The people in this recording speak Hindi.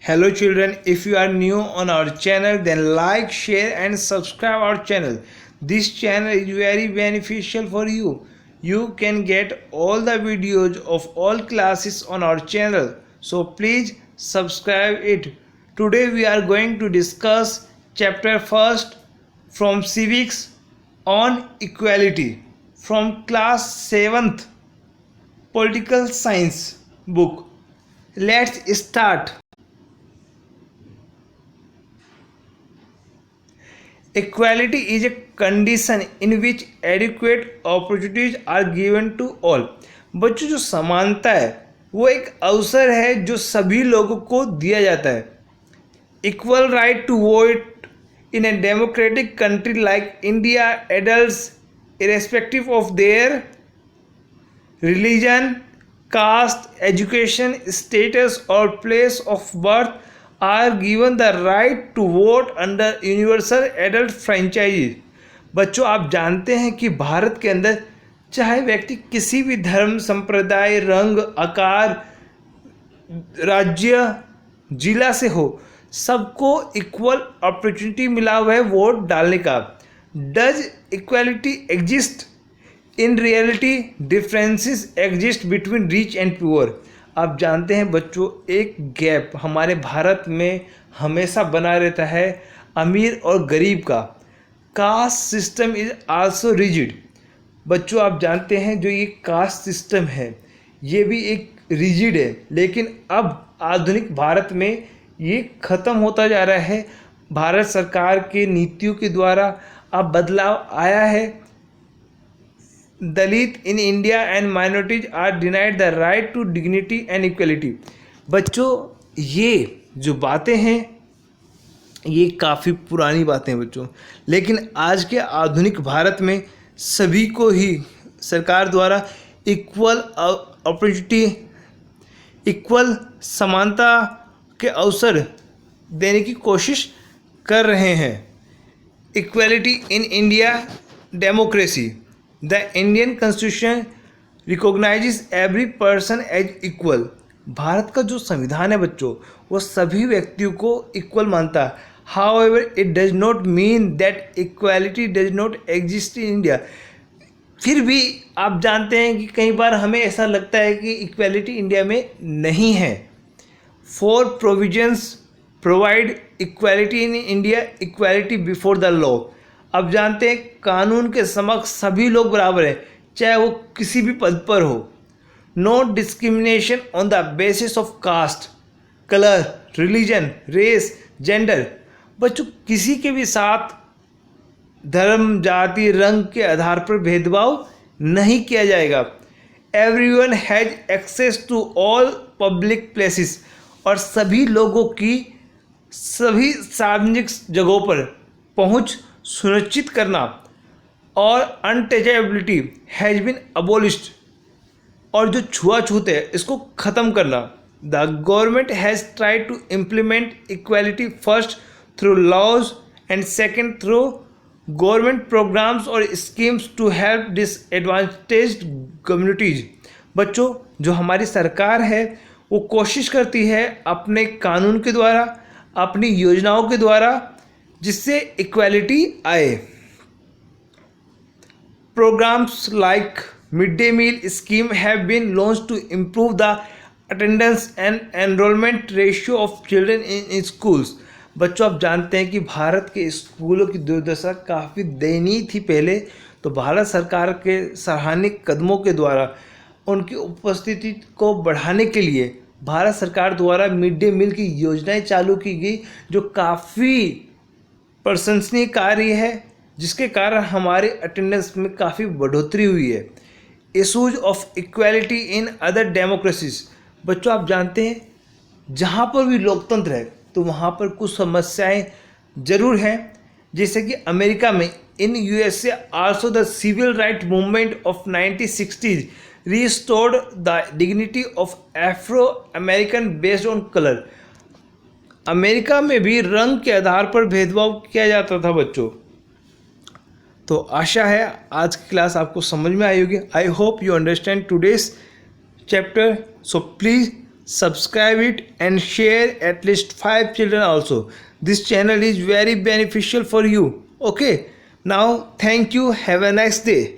Hello children, if you are new on our channel then like, share and subscribe our channel. This channel is very beneficial for you. You can get all the videos of all classes on our channel. So please subscribe it. Today we are going to discuss chapter first from civics on equality from class 7th political science book. Let's start. Equality is a condition in which adequate opportunities are given to all. बच्चों, जो समानता है वो एक अवसर है जो सभी लोगों को दिया जाता है. Equal right to vote in a democratic country like India. Adults irrespective of their religion, caste, education, status or place of birth are given the right to vote under universal adult franchise. बच्चों, आप जानते हैं कि भारत के अंदर चाहे व्यक्ति किसी भी धर्म, संप्रदाय, रंग, आकार, राज्य, जिला से हो, सबको इक्वल अपॉर्चुनिटी मिला हुआ है वोट डालने का. Does equality exist? In reality differences exist between rich and poor. आप जानते हैं बच्चों, एक गैप हमारे भारत में हमेशा बना रहता है अमीर और गरीब का. Caste system is also rigid. बच्चों, आप जानते हैं जो ये कास्ट सिस्टम है ये भी एक रिजिड है, लेकिन अब आधुनिक भारत में ये ख़त्म होता जा रहा है. भारत सरकार के नीतियों के द्वारा अब बदलाव आया है. Dalit in India and minorities are denied the right to dignity and equality. बच्चों, ये जो बातें हैं ये काफ़ी पुरानी बातें हैं बच्चों, लेकिन आज के आधुनिक भारत में सभी को ही सरकार द्वारा इक्वल अपॉर्चुनिटी, इक्वल समानता के अवसर देने की कोशिश कर रहे हैं. Equality in India democracy. The Indian Constitution recognizes every person as equal. Bharat का जो संविधान है बच्चों वो सभी व्यक्तियों को इक्वल मानता है. However, it does not mean that equality does not exist in India. फिर भी आप जानते हैं कि कई बार हमें ऐसा लगता है कि इक्वालिटी इंडिया में नहीं है. Four provisions provide equality in India, equality before the law. अब जानते हैं कानून के समक्ष सभी लोग बराबर हैं, चाहे वो किसी भी पद पर हो. No discrimination on the basis of caste, colour, religion, race, gender. बच्चों, किसी के भी साथ धर्म, जाति, रंग के आधार पर भेदभाव नहीं किया जाएगा. Everyone has access to all public places. और सभी लोगों की सभी सार्वजनिक जगहों पर पहुंच सुनिश्चित करना. और अनटचेबिलिटी हैज़ बीन अबोलिश्ड. और जो छुआछूत है इसको ख़त्म करना. The government has tried to implement equality first through laws and second through government programmes और schemes to help disadvantaged communities. बच्चों, जो हमारी सरकार है वो कोशिश करती है अपने कानून के द्वारा, अपनी योजनाओं के द्वारा, जिससे इक्वालिटी आए. Programmes like mid day meal scheme have been launch to improve the attendance and enrolment ratio of children in schools. बच्चों, आप जानते हैं कि भारत के स्कूलों की दुर्दशा काफ़ी दयनीय थी पहले. तो भारत सरकार के सराहनीय कदमों के द्वारा उनकी उपस्थिति को बढ़ाने के लिए भारत सरकार द्वारा मिड डे मील की योजनाएं चालू की गई, जो काफ़ी प्रशंसनीय कार्य है, जिसके कारण हमारे अटेंडेंस में काफ़ी बढ़ोतरी हुई है. Issues of equality in other democracies. बच्चों, आप जानते हैं जहाँ पर भी लोकतंत्र है तो वहाँ पर कुछ समस्याएं ज़रूर हैं. जैसे कि अमेरिका में in USA also the civil right movement of 1960s restored the dignity of Afro American based on colour. America में भी रंग के आधार पर भेदभाव किया जाता था बच्चों. तो आशा है आज की क्लास आपको समझ में आई होगी. I hope you understand today's chapter. So please subscribe it and share at least 5 children also. This channel is very beneficial for you. Okay, now thank you, have a nice day.